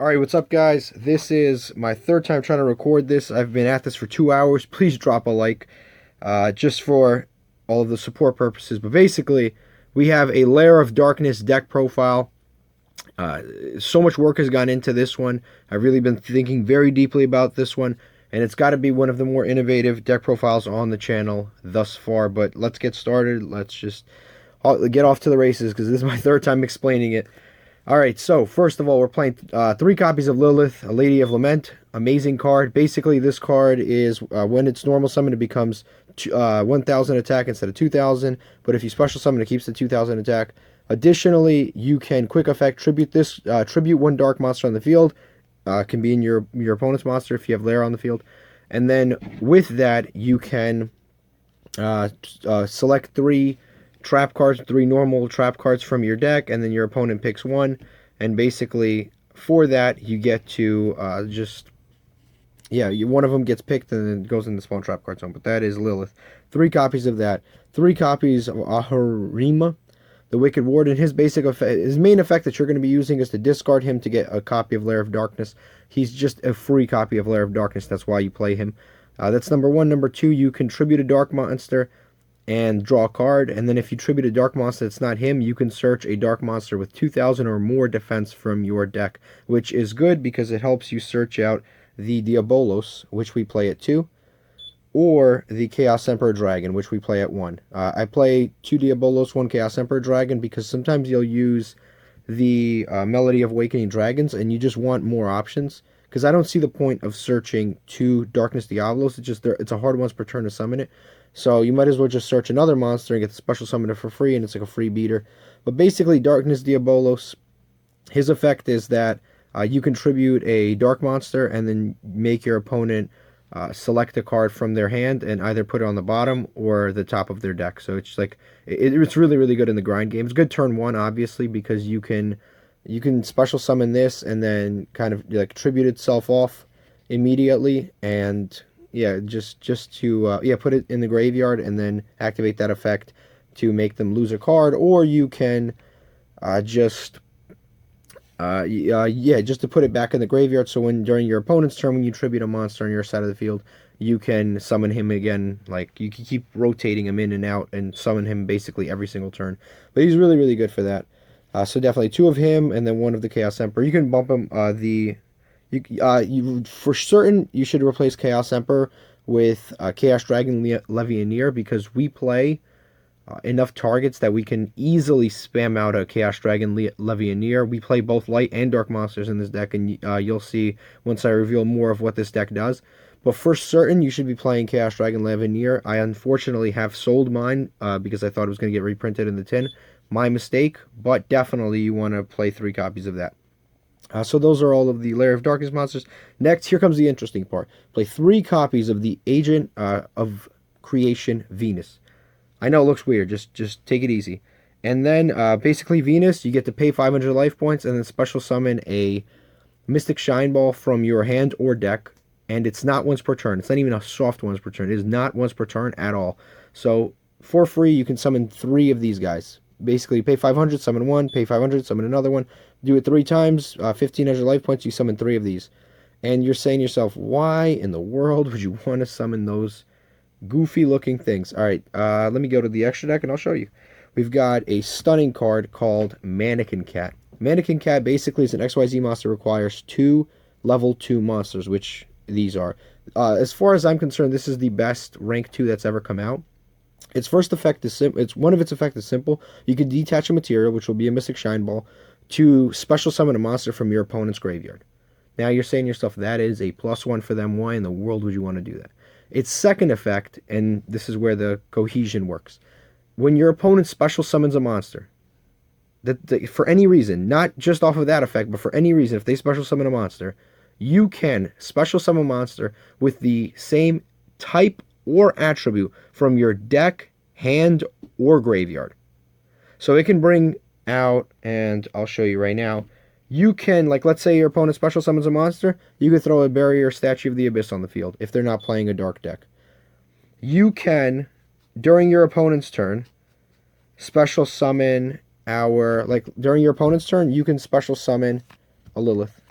Alright, what's up guys? This is my third time trying to record this. I've been at this for 2 hours. Please drop a like, just for all of the support purposes. But basically, we have a Lair of Darkness deck profile. So much work has gone into this one. I've really been thinking very deeply about this one. And it's got to be one of the more innovative deck profiles on the channel thus far. But let's get started. Let's just get off to the races because this is my third time explaining it. Alright, so first of all, we're playing 3 copies of Lilith, a Lady of Lament. Amazing card. Basically, this card is, when it's normal summon, it becomes 1,000 attack instead of 2,000. But if you special summon, it keeps the 2,000 attack. Additionally, you can quick effect tribute this, tribute 1 dark monster on the field. Can be in your opponent's monster if you have Lair on the field. And then with that, you can select 3 trap cards, 3 normal trap cards from your deck, and then your opponent picks 1, and basically for that you get to one of them gets picked and then goes in the spawn trap card zone. But that is Lilith. 3 copies of that. 3 copies of Ahurima, the Wicked Warden. His basic effect, his main effect that you're going to be using is to discard him to get a copy of Lair of Darkness. He's just a free copy of Lair of Darkness. That's why you play him. That's number 1. Number 2, you contribute a dark monster and draw a card, and then if you tribute a dark monster that's not him, you can search a dark monster with 2,000 or more defense from your deck, which is good because it helps you search out the Diabolos, which we play at 2, or the Chaos Emperor Dragon, which we play at 1. I play 2 Diabolos, 1 Chaos Emperor Dragon, because sometimes you'll use the Melody of Awakening Dragons, and you just want more options, because I don't see the point of searching 2 Darkness Diabolos. It's a hard once per turn to summon it. So you might as well just search another monster and get the special summoner for free, and it's like a free beater. But basically, Darkness Diabolos, his effect is that you contribute a dark monster and then make your opponent select a card from their hand and either put it on the bottom or the top of their deck. So it's like it's really, really good in the grind game. It's good turn 1, obviously, because you can special summon this and then kind of like tribute itself off immediately, and yeah, just to put it in the graveyard and then activate that effect to make them lose a card. Or you can just to put it back in the graveyard, so when during your opponent's turn, when you tribute a monster on your side of the field, you can summon him again. Like, you can keep rotating him in and out and summon him basically every single turn. But he's really, really good for that. So definitely 2 of him and then 1 of the Chaos Emperor. You can bump him for certain, you should replace Chaos Emperor with Chaos Dragon Levianeer, because we play enough targets that we can easily spam out a Chaos Dragon Levianeer. We play both light and dark monsters in this deck, and you'll see once I reveal more of what this deck does. But for certain, you should be playing Chaos Dragon Levianeer. I unfortunately have sold mine because I thought it was going to get reprinted in the tin. My mistake, but definitely you want to play 3 copies of that. So those are all of the Lair of Darkness monsters. Next, here comes the interesting part. Play 3 copies of the Agent of Creation Venus. I know it looks weird. Just take it easy. And then basically Venus, you get to pay 500 life points and then special summon a Mystic Shine Ball from your hand or deck. And it's not once per turn. It's not even a soft once per turn. It is not once per turn at all. So for free, you can summon 3 of these guys. Basically, you pay 500, summon 1, pay 500, summon another one. Do it 3 times, 1,500 life points, you summon 3 of these. And you're saying to yourself, why in the world would you want to summon those goofy-looking things? Alright, let me go to the extra deck and I'll show you. We've got a stunning card called Mannequin Cat. Mannequin Cat basically is an XYZ monster, requires 2 level 2 monsters, which these are. As far as I'm concerned, this is the best rank 2 that's ever come out. Its first effect is one of its effects is simple. You can detach a material, which will be a Mystic Shine Ball, to special summon a monster from your opponent's graveyard. Now you're saying to yourself, that is a +1 for them. Why in the world would you want to do that? Its second effect, and this is where the cohesion works. When your opponent special summons a monster, for any reason, not just off of that effect, but for any reason, if they special summon a monster, you can special summon a monster with the same type or attribute from your deck, hand, or graveyard. So it can bring out, and I'll show you right now, you can, like, let's say your opponent special summons a monster, you can throw a Barrier Statue of the Abyss on the field if they're not playing a dark deck. You can, during your opponent's turn, special summon during your opponent's turn, you can special summon a Lilith.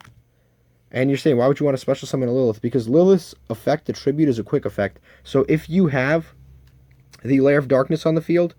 And you're saying, why would you want to special summon a Lilith? Because Lilith's effect, the tribute, is a quick effect. So if you have the Lair of Darkness on the field,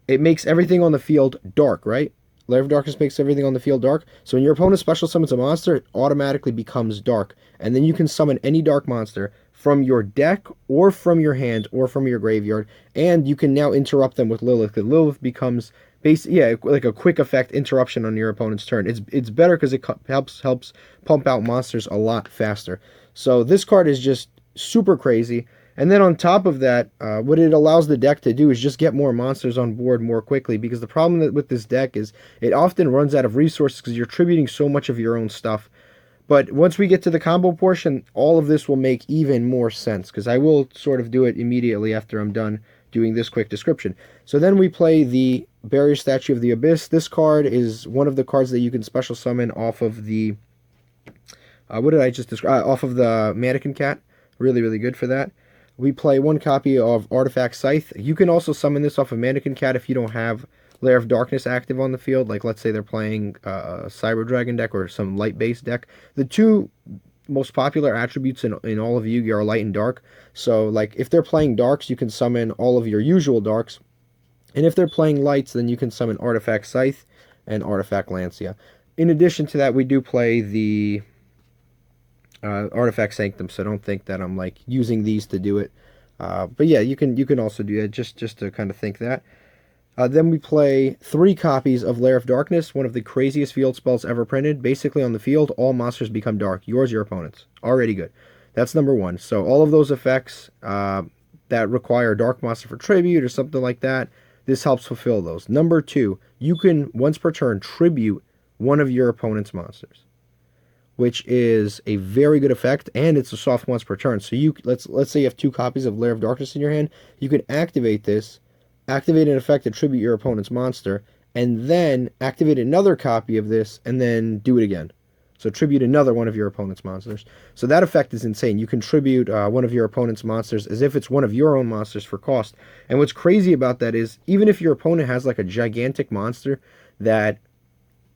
it makes everything on the field dark, right? Lair of Darkness makes everything on the field dark. So when your opponent special summons a monster, it automatically becomes dark. And then you can summon any dark monster from your deck or from your hand or from your graveyard. And you can now interrupt them with Lilith. Because Lilith becomes like a quick effect interruption on your opponent's turn. It's better because it helps pump out monsters a lot faster. So this card is just super crazy. And then on top of that, what it allows the deck to do is just get more monsters on board more quickly, because the problem with this deck is it often runs out of resources because you're tributing so much of your own stuff. But once we get to the combo portion, all of this will make even more sense, because I will sort of do it immediately after I'm done doing this quick description. So then we play the Barrier Statue of the Abyss. This card is one of the cards that you can special summon off of the... what did I just describe? Off of the Mannequin Cat. Really, really good for that. We play one copy of Artifact Scythe. You can also summon this off of Mannequin Cat if you don't have Lair of Darkness active on the field. Like, let's say they're playing a Cyber Dragon deck or some light-based deck. The two most popular attributes in all of Yu-Gi-Oh! Are light and dark. So, like, if they're playing darks, you can summon all of your usual darks. And if they're playing lights, then you can summon Artifact Scythe and Artifact Lancia. In addition to that, we do play the... Artifact Sanctum, so don't think that I'm like using these to do it. But yeah, you can also do that just to kind of think that. Then we play 3 copies of Lair of Darkness, one of the craziest field spells ever printed. Basically on the field, all monsters become dark. Yours, your opponent's. Already good. That's number 1. So all of those effects that require dark monster for tribute or something like that, this helps fulfill those. Number 2, you can once per turn tribute one of your opponent's monsters, which is a very good effect, and it's a soft once per turn. So let's say you have 2 copies of Lair of Darkness in your hand. You can activate this, activate an effect to tribute your opponent's monster, and then activate another copy of this, and then do it again. So tribute another one of your opponent's monsters. So that effect is insane. You can tribute one of your opponent's monsters as if it's one of your own monsters for cost. And what's crazy about that is, even if your opponent has like a gigantic monster that,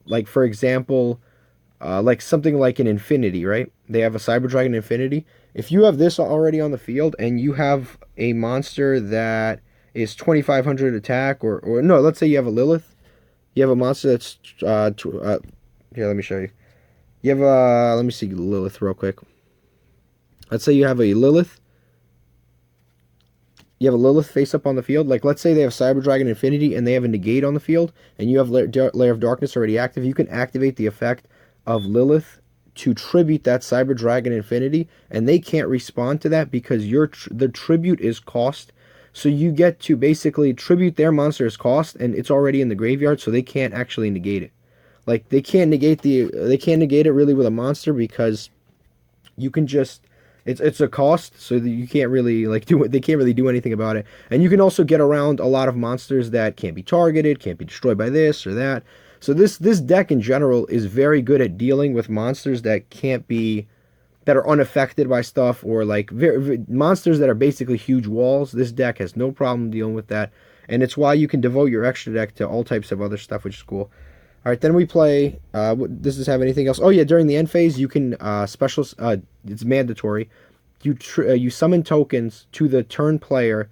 like for example... like something like an Infinity, right? They have a Cyber Dragon Infinity. If you have this already on the field and you have a monster that is 2,500 attack, or no, let's say you have a Lilith. You have a monster that's, here, let me show you. You have a, let me see Lilith real quick. Let's say you have a Lilith. You have a Lilith face up on the field. Like, let's say they have Cyber Dragon Infinity and they have a negate on the field, and you have Lair of Darkness already active. You can activate the effect of Lilith to tribute that Cyber Dragon Infinity, and they can't respond to that because the tribute is cost. So you get to basically tribute their monster as cost, and it's already in the graveyard, so they can't actually negate it. Like, they can't negate it really with a monster, because you can just, it's a cost, so that you can't really like they can't really do anything about it. And you can also get around a lot of monsters that can't be targeted, can't be destroyed by this or that. So this deck in general is very good at dealing with monsters that that are unaffected by stuff, or like monsters that are basically huge walls. This deck has no problem dealing with that, and it's why you can devote your extra deck to all types of other stuff, which is cool. All right, then we play. Does this have anything else? Oh yeah, during the end phase, you can special. It's mandatory. You summon tokens to the turn player.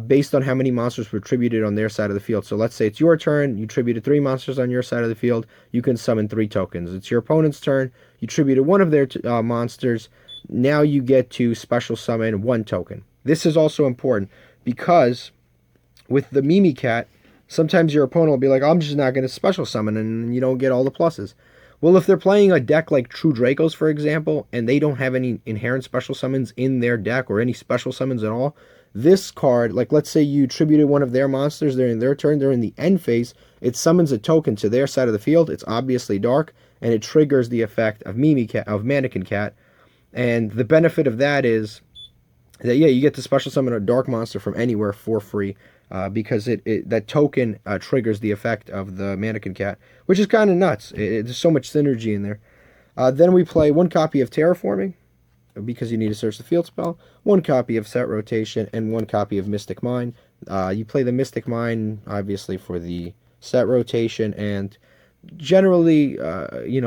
Based on how many monsters were tributed on their side of the field. So let's say it's your turn, you tributed 3 monsters on your side of the field, you can summon 3 tokens. It's your opponent's turn, you tributed one of their monsters, now you get to special summon 1 token. This is also important, because with the Mimi Cat, sometimes your opponent will be like, I'm just not going to special summon, and you don't get all the pluses. Well, if they're playing a deck like True Dracos, for example, and they don't have any inherent special summons in their deck, or any special summons at all, this card, like let's say you tributed one of their monsters during their turn, they're in the end phase, it summons a token to their side of the field. It's obviously dark, and it triggers the effect of Mannequin Cat. And the benefit of that is that, yeah, you get to special summon a dark monster from anywhere for free, because that token triggers the effect of the Mannequin Cat, which is kind of nuts. There's so much synergy in there. Then we play 1 copy of Terraforming, because you need to search the field spell, 1 copy of Set Rotation, and 1 copy of Mystic Mine. You play the Mystic Mine, obviously, for the Set Rotation, and generally,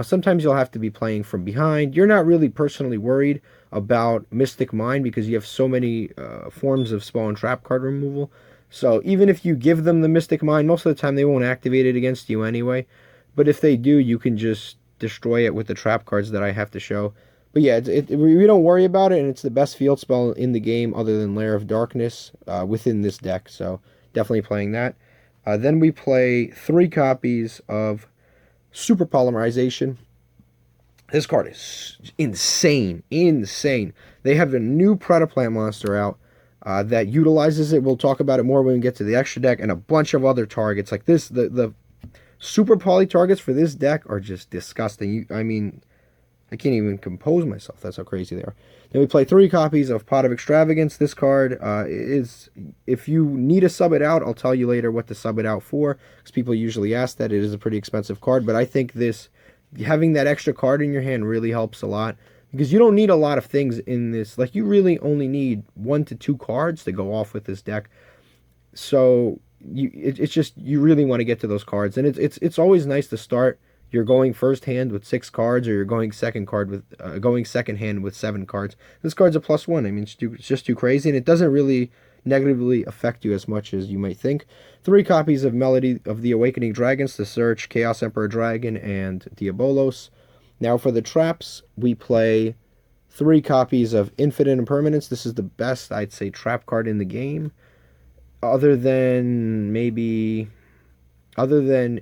sometimes you'll have to be playing from behind. You're not really personally worried about Mystic Mine because you have so many forms of spell and trap card removal. So even if you give them the Mystic Mine, most of the time they won't activate it against you anyway. But if they do, you can just destroy it with the trap cards that I have to show. But yeah, we don't worry about it, and it's the best field spell in the game other than Lair of Darkness within this deck. So definitely playing that. Then we play 3 copies of Super Polymerization. This card is insane, insane. They have a new predaplant monster out that utilizes it. We'll talk about it more when we get to the extra deck, and a bunch of other targets like this. The super poly targets for this deck are just disgusting. I mean, I can't even compose myself. That's how crazy they are. Then we play 3 copies of Pot of Extravagance. This card is, if you need to sub it out, I'll tell you later what to sub it out for, because people usually ask that. It is a pretty expensive card, but I think having that extra card in your hand really helps a lot, because you don't need a lot of things in this. Like, you really only need 1 to 2 cards to go off with this deck. So it's just, you really want to get to those cards, and it's always nice to start. You're going first hand with 6 cards, or you're going second hand with 7 cards. This card's a +1. I mean, it's just too crazy, and it doesn't really negatively affect you as much as you might think. 3 copies of Melody of the Awakening Dragons to search Chaos Emperor Dragon and Diabolos. Now for the traps, we play 3 copies of Infinite Impermanence. This is the best, I'd say, trap card in the game. Other than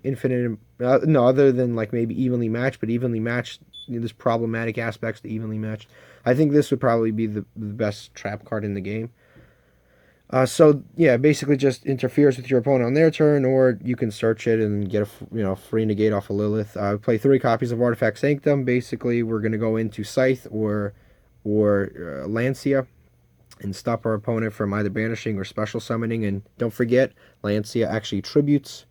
Infinite, other than like maybe Evenly Matched, but Evenly Matched, there's problematic aspects to Evenly Matched. I think this would probably be the best trap card in the game. So yeah, basically just interferes with your opponent on their turn, or you can search it and get a free negate off of Lilith. Play 3 copies of Artifact Sanctum. Basically, we're gonna go into SCYTHE or Lancia and stop our opponent from either banishing or special summoning. And don't forget, Lancia actually tributes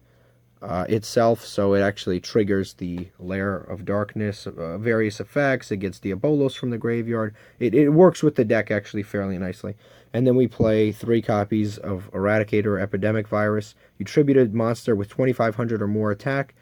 itself, so it actually triggers the Lair of Darkness, various effects. It gets Diabolos from the graveyard. It works with the deck actually fairly nicely. And then we play 3 copies of Eradicator Epidemic Virus. You tribute a monster with 2,500 or more attack,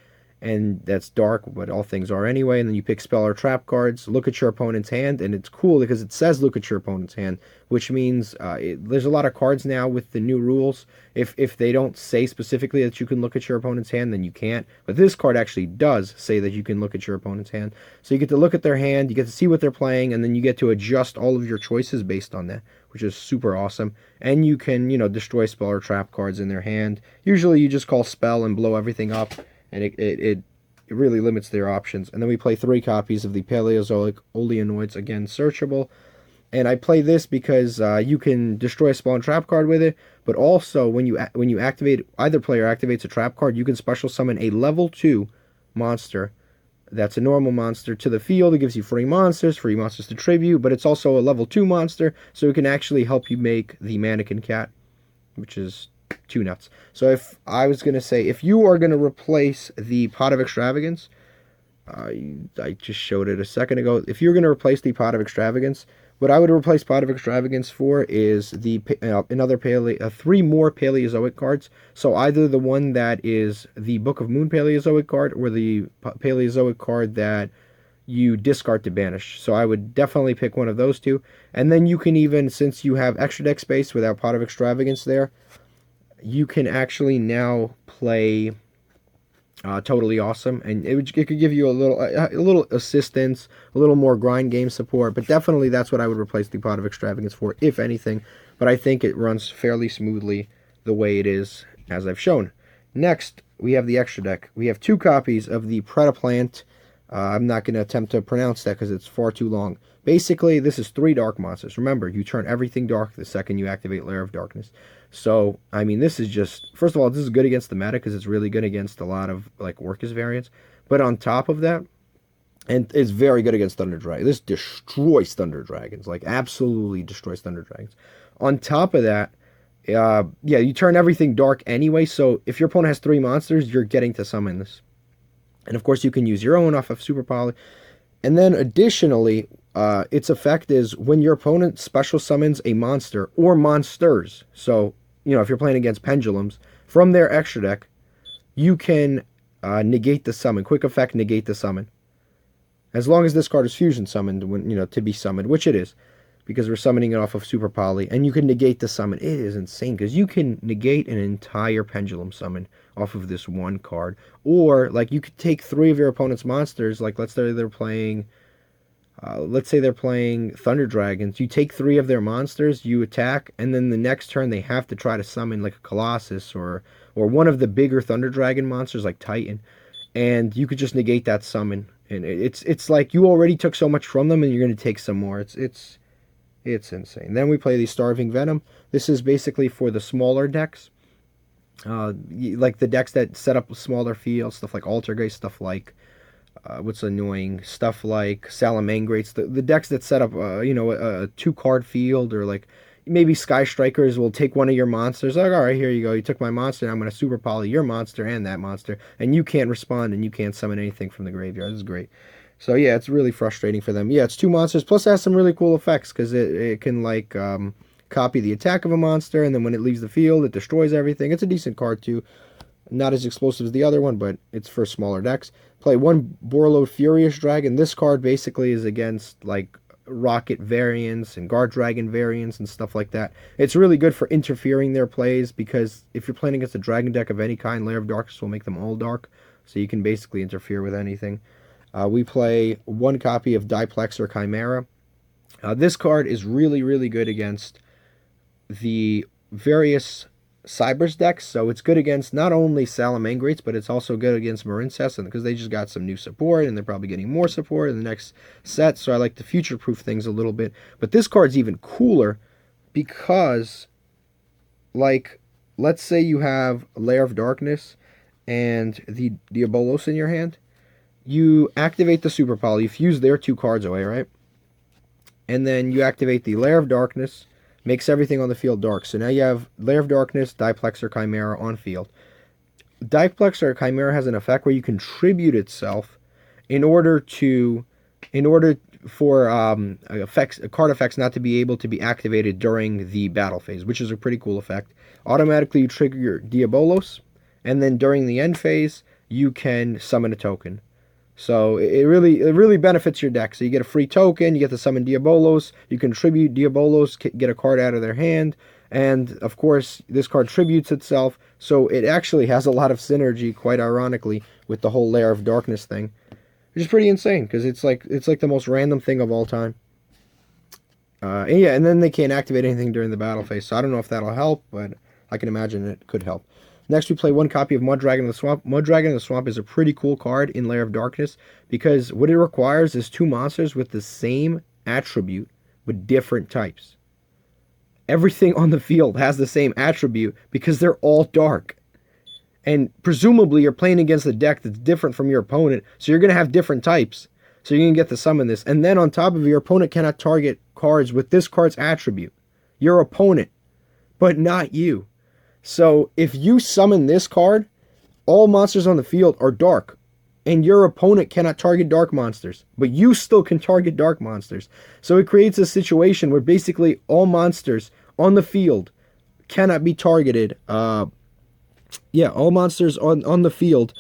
and that's dark, but all things are anyway. And then you pick spell or trap cards, look at your opponent's hand, and it's cool because it says look at your opponent's hand, which means there's a lot of cards now with the new rules. If they don't say specifically that you can look at your opponent's hand, then you can't. But this card actually does say that you can look at your opponent's hand. So you get to look at their hand, you get to see what they're playing, and then you get to adjust all of your choices based on that, which is super awesome. And you can, destroy spell or trap cards in their hand. Usually you just call spell and blow everything up, and it really limits their options. And then we play 3 copies of the Paleozoic Oleonoids, again searchable. And I play this because you can destroy a spell and trap card with it, but also when you activate, either player activates a trap card, you can special summon a level 2 monster that's a normal monster to the field. It gives you free monsters to tribute, but it's also a level 2 monster, so it can actually help you make the Mannequin Cat, which is 2 nuts. So if I was going to say, if you are going to replace the Pot of Extravagance, I just showed it a second ago. If you're going to replace the Pot of Extravagance, what I would replace Pot of Extravagance for is the 3 more Paleozoic cards. So either the one that is the Book of Moon Paleozoic card, or the Paleozoic card that you discard to banish. So I would definitely pick one of those 2. And then you can even, since you have extra deck space without Pot of Extravagance there, you can actually now play Totally Awesome, and it could give you a little assistance, a little more grind game support. But definitely that's what I would replace the Pot of Extravagance for, if anything. But I think it runs fairly smoothly the way it is, as I've shown. Next, we have the extra deck. We have 2 copies of the Predaplant. I'm not going to attempt to pronounce that because it's far too long. Basically, this is 3 dark monsters. Remember, you turn everything dark the second you activate Lair of Darkness. So, I mean, this is just, first of all, this is good against the meta because it's really good against a lot of, like, Orcus variants. But on top of that, and it's very good against Thunder Dragons. This destroys Thunder Dragons, like, absolutely destroys Thunder Dragons. On top of that, yeah, you turn everything dark anyway, so if your opponent has 3 monsters, you're getting to summon this. And, of course, you can use your own off of Super Poly. And then, additionally, its effect is when your opponent special summons a monster or monsters. So, if you're playing against pendulums, from their extra deck, you can negate the summon. Quick effect, negate the summon. As long as this card is fusion summoned, when to be summoned, which it is, because we're summoning it off of Super Poly, and you can negate the summon. It is insane, because you can negate an entire pendulum summon off of this one card. Or, like, you could take 3 of your opponent's monsters, like, let's say they're playing Thunder Dragons. You take 3 of their monsters, you attack, and then the next turn they have to try to summon, like, a Colossus, or one of the bigger Thunder Dragon monsters, like Titan, and you could just negate that summon. And it's like you already took so much from them, and you're going to take some more. It's insane. Then we play the Starving Venom. This is basically for the smaller decks, like the decks that set up smaller fields, stuff like Altergeist, stuff like what's annoying, stuff like Salamangrates. The decks that set up a 2-card field, or like maybe Sky Strikers will take one of your monsters. Like, all right, here you go. You took my monster. I'm going to super poly your monster and that monster, and you can't respond, and you can't summon anything from the graveyard. This is great. So yeah, it's really frustrating for them. Yeah, it's 2 monsters. Plus, it has some really cool effects, because it can like copy the attack of a monster, and then when it leaves the field, it destroys everything. It's a decent card too. Not as explosive as the other one, but it's for smaller decks. Play 1 Borreload Furious Dragon. This card basically is against like Rocket variants and Guard Dragon variants and stuff like that. It's really good for interfering their plays, because if you're playing against a dragon deck of any kind, Lair of Darkness will make them all dark, so you can basically interfere with anything. We play 1 copy of Diplexer Chimera. This card is really, really good against the various Cybers decks, so it's good against not only Salamangrates, but it's also good against Marincess, because they just got some new support, and they're probably getting more support in the next set, so I like to future-proof things a little bit. But this card's even cooler, because, like, let's say you have Lair of Darkness and the Diabolos in your hand. You activate the Super Poly, you fuse their 2 cards away, right? And then you activate the Lair of Darkness, makes everything on the field dark. So now you have Lair of Darkness, Diplexer Chimera on field. Diplexer Chimera has an effect where you contribute itself in order for card effects not to be able to be activated during the battle phase, which is a pretty cool effect. Automatically you trigger your Diabolos, and then during the end phase you can summon a token. So it really benefits your deck. So you get a free token, you get to summon Diabolos, you contribute Diabolos, get a card out of their hand, and of course this card tributes itself, so it actually has a lot of synergy, quite ironically, with the whole Lair of Darkness thing, which is pretty insane, because it's like the most random thing of all time. And then they can't activate anything during the battle phase, so I don't know if that'll help, but I can imagine it could help. Next, we play 1 copy of Mud Dragon in the Swamp. Mud Dragon in the Swamp is a pretty cool card in Lair of Darkness, because what it requires is 2 monsters with the same attribute, but different types. Everything on the field has the same attribute, because they're all dark. And presumably, you're playing against a deck that's different from your opponent, so you're going to have different types. So you're going to get to summon this. And then on top of it, your opponent cannot target cards with this card's attribute. Your opponent, but not you. So if you summon this card, all monsters on the field are dark, and your opponent cannot target dark monsters, but you still can target dark monsters. So it creates a situation where basically all monsters on the field cannot be targeted. All monsters on the field,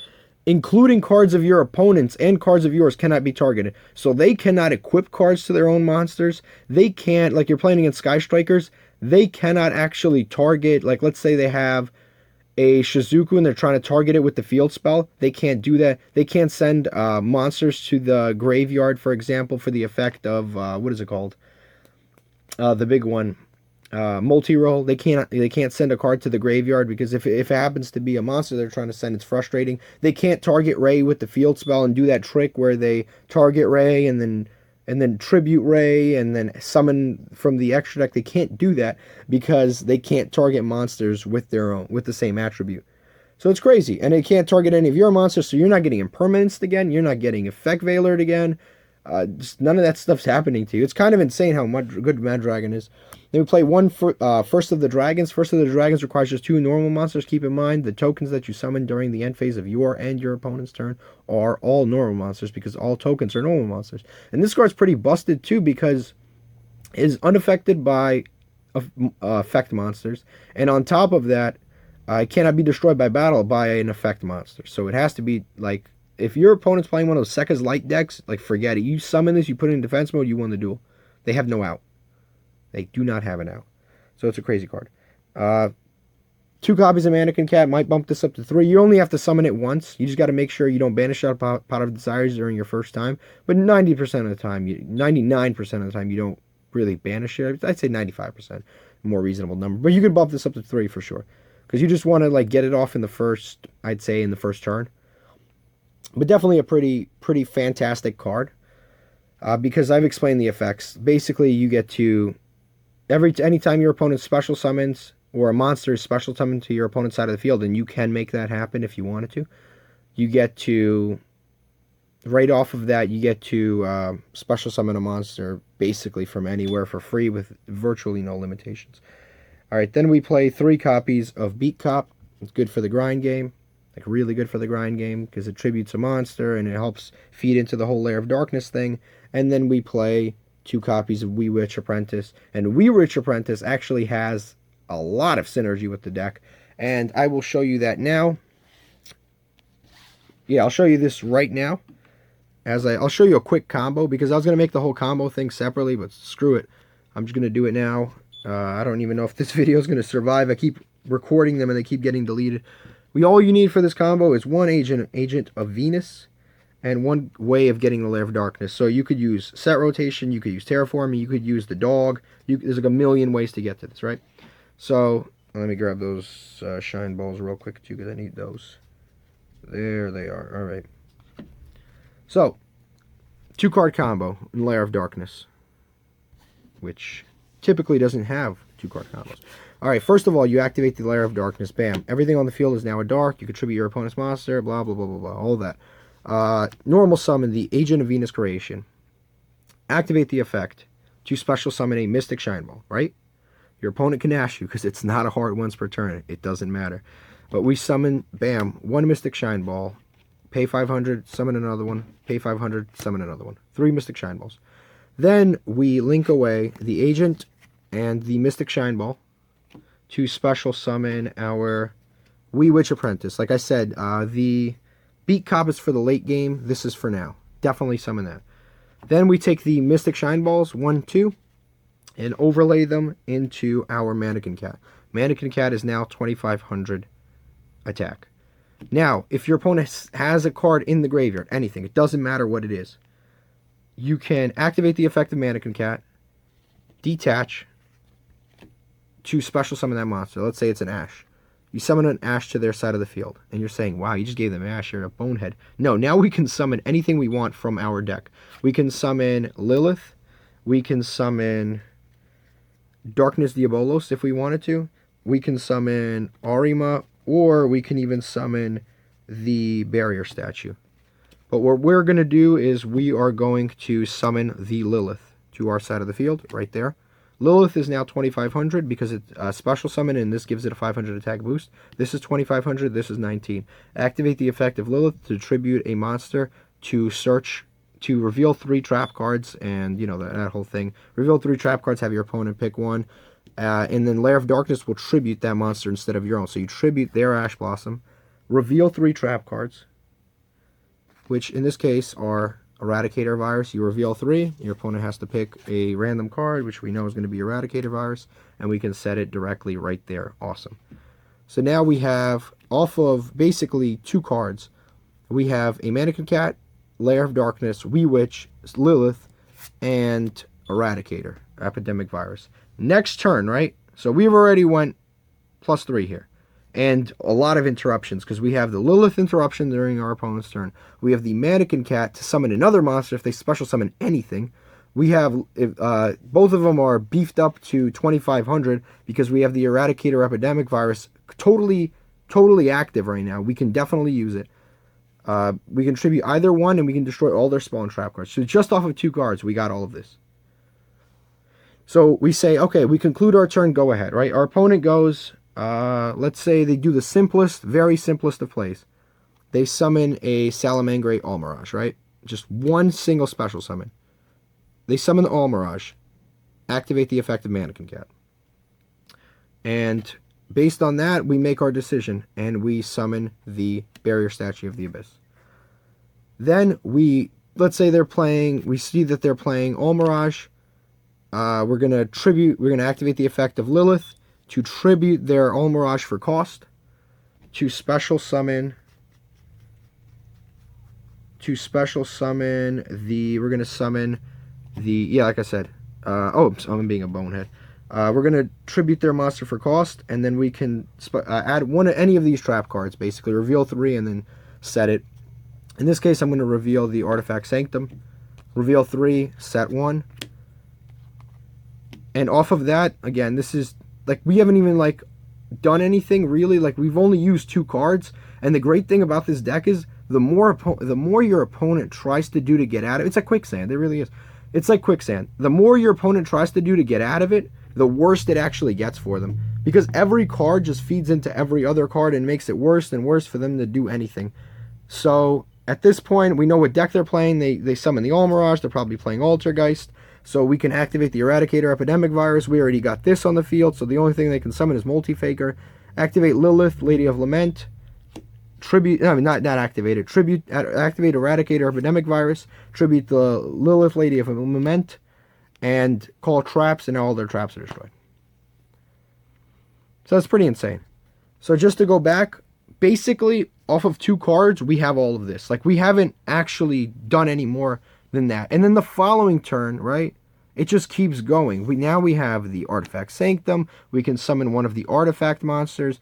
including cards of your opponents and cards of yours, cannot be targeted. So they cannot equip cards to their own monsters. They can't, like you're playing against Sky Strikers, they cannot actually target, like let's say they have a Shizuku and they're trying to target it with the field spell. They can't do that. They can't send monsters to the graveyard, for example, for the effect of, what is it called? The big one. Multi-roll. They can't send a card to the graveyard, because if it happens to be a monster they're trying to send, it's frustrating. They can't target Ray with the field spell and do that trick where they target Ray and then tribute Ray and then summon from the extra deck. They can't do that because they can't target monsters with the same attribute. So it's crazy, and it can't target any of your monsters, so you're not getting Impermanence again, you're not getting Effect Veilered again. Just none of that stuff's happening to you. It's kind of insane how good Mad Dragon is. Then we play First of the Dragons. First of the Dragons requires just 2 normal monsters. Keep in mind, the tokens that you summon during the end phase of your and your opponent's turn are all normal monsters, because all tokens are normal monsters. And this card's pretty busted too, because it is unaffected by effect monsters. And on top of that, It cannot be destroyed by battle by an effect monster. So it has to be like, if your opponent's playing one of those Sekka's Light decks, like forget it. You summon this, you put it in defense mode, you won the duel. They have no out. They do not have an out. So it's a crazy card. 2 copies of Mannequin Cat might bump this up to 3. You only have to summon it once. You just got to make sure you don't banish out Pot of Desires during your first time. But 90% of the time, 99% of the time, you don't really banish it. I'd say 95%, more reasonable number. But you can bump this up to 3 for sure. Because you just want to like get it off in the first, I'd say in the first turn. But definitely a pretty fantastic card. Because I've explained the effects. Basically, you get to, anytime your opponent special summons, or a monster is special summoned to your opponent's side of the field, and you can make that happen if you wanted to, you get to, right off of that, you get to special summon a monster basically from anywhere for free with virtually no limitations. Alright, then we play 3 copies of Beat Cop. It's good for the grind game, like really good for the grind game, because it tributes a monster and it helps feed into the whole Lair of Darkness thing. And then we play 2 copies of Wee Witch Apprentice, and Wee Witch Apprentice actually has a lot of synergy with the deck, and I will show you that now. Yeah, I'll show you this right now. I'll show you a quick combo, because I was going to make the whole combo thing separately, but screw it. I'm just going to do it now. I don't even know if this video is going to survive. I keep recording them and they keep getting deleted. All you need for this combo is 1 Agent of Venus, and 1 way of getting the Lair of Darkness. So you could use set rotation, you could use terraforming, you could use the dog. There's like a million ways to get to this, right? So let me grab those shine balls real quick too, because I need those. There they are. All right. So 2-card combo in Lair of Darkness, which typically doesn't have 2-card combos. All right. First of all, you activate the Lair of Darkness. Bam. Everything on the field is now a dark. You contribute your opponent's monster. Blah blah blah blah blah. All that. Normal summon the Agent of Venus creation. Activate the effect to special summon a Mystic Shine Ball. Right. Your opponent can ash you, because it's not a hard once per turn. It doesn't matter. But we summon, bam, 1 Mystic Shine Ball. Pay 500, summon another one. Pay 500, summon another one. 3 Mystic Shine Balls. Then we link away the Agent and the Mystic Shine Ball to special summon our Wee Witch Apprentice. Like I said, the Beat Cop is for the late game. This is for now. Definitely summon that. Then we take the Mystic Shine Balls, 1, 2, and overlay them into our Mannequin Cat. Mannequin Cat is now 2500 attack. Now, if your opponent has a card in the graveyard, anything, it doesn't matter what it is, you can activate the effect of Mannequin Cat, detach to special summon that monster. Let's say it's an Ash. You summon an Ash to their side of the field, and you're saying, wow, you just gave them Ash, you're a bonehead. No, now we can summon anything we want from our deck. We can summon Lilith, we can summon Darkness Diabolos if we wanted to. We can summon Arima, or we can even summon the Barrier Statue. But what we're going to do is we are going to summon the Lilith to our side of the field, right there. Lilith is now 2500 because it's a special summon, and this gives it a 500 attack boost. This is 2500, this is 19. Activate the effect of Lilith to tribute a monster to search, to reveal 3 trap cards, and, you know, that whole thing. Reveal 3 trap cards, have your opponent pick one, and then Lair of Darkness will tribute that monster instead of your own. So you tribute their Ash Blossom, reveal 3 trap cards, which in this case are Eradicator Virus. You reveal 3, your opponent has to pick a random card, which we know is going to be Eradicator Virus, and we can set it directly right there. Awesome. So now we have, off of basically 2 cards, we have a Mannequin Cat, Lair of Darkness, Wee Witch, Lilith, and Eradicator, Epidemic Virus. Next turn, right? So we've already went +3 here. And a lot of interruptions, because we have the Lilith interruption during our opponent's turn. We have the Mannequin Cat to summon another monster if they special summon anything. We have, both of them are beefed up to 2500 because we have the Eradicator Epidemic Virus totally active right now. We can definitely use it. We can tribute either one, and we can destroy all their spawn trap cards. So just off of 2 cards, we got all of this. So we say, okay, we conclude our turn, go ahead, right? Our opponent goes, let's say they do the simplest, very simplest of plays. They summon a Salamangreat Almirage, right? Just one single special summon. They summon the Almirage, activate the effect of Mannequin Cat. And based on that, we make our decision, and we summon the Barrier Statue of the Abyss. Then let's say we see that they're playing All Mirage. We're going to activate the effect of Lilith to tribute their All Mirage for cost, to special summon we're going to summon like I said, I'm being a bonehead. We're going to tribute their monster for cost, and then we can add any of these trap cards, basically reveal 3 and then set it. In this case, I'm going to reveal the artifact Sanctum, reveal 3, set 1. And off of that, again, this is, like, we haven't even, like, done anything, really. Like, we've only used 2 cards, and the great thing about this deck is the more your opponent tries to do to get out of it, it's like quicksand, it really is. It's like quicksand. The more your opponent tries to do to get out of it, the worse it actually gets for them. Because every card just feeds into every other card and makes it worse and worse for them to do anything. So, at this point, we know what deck they're playing. They summon the All Mirage, they're probably playing Altergeist. So we can activate the Eradicator Epidemic Virus. We already got this on the field, so the only thing they can summon is Multi-Faker. Activate Lilith, Lady of Lament. Activate Eradicator Epidemic Virus. Tribute the Lilith, Lady of Lament. And call traps, and all their traps are destroyed. So that's pretty insane. So just to go back, basically, off of 2 cards, we have all of this. Like, we haven't actually done any more than that. And then the following turn, right, it just keeps going. Now we have the Artifact Sanctum. We can summon one of the artifact monsters.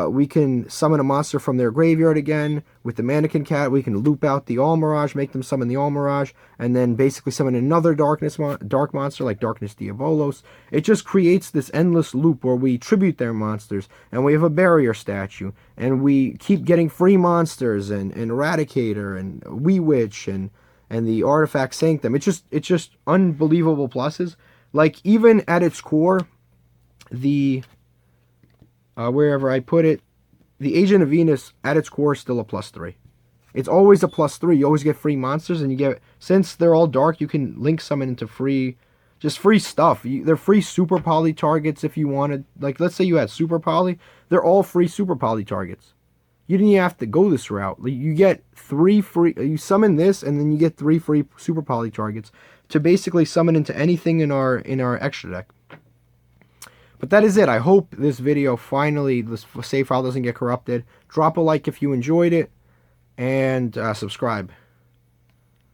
We can summon a monster from their graveyard again. With the Mannequin Cat, we can loop out the All Mirage, make them summon the All Mirage, and then basically summon another dark monster like Darkness Diabolos. It just creates this endless loop where we tribute their monsters, and we have a Barrier Statue, and we keep getting free monsters, and Eradicator, and Wee Witch, and the Artifact Sanctum. It's just unbelievable pluses. Like, even at its core, the wherever I put it, the Agent of Venus at its core is still a +3. It's always a +3. You always get free monsters, and you get, since they're all dark, you can link summon into free stuff. They're free Super Poly targets if you wanted. Like, let's say you had Super Poly, they're all free Super Poly targets. You didn't even have to go this route. You get 3 free, you summon this, and then you get 3 free Super Poly targets to basically summon into anything in our extra deck. But that is it. I hope this video finally, this save file doesn't get corrupted. Drop a like if you enjoyed it, and subscribe.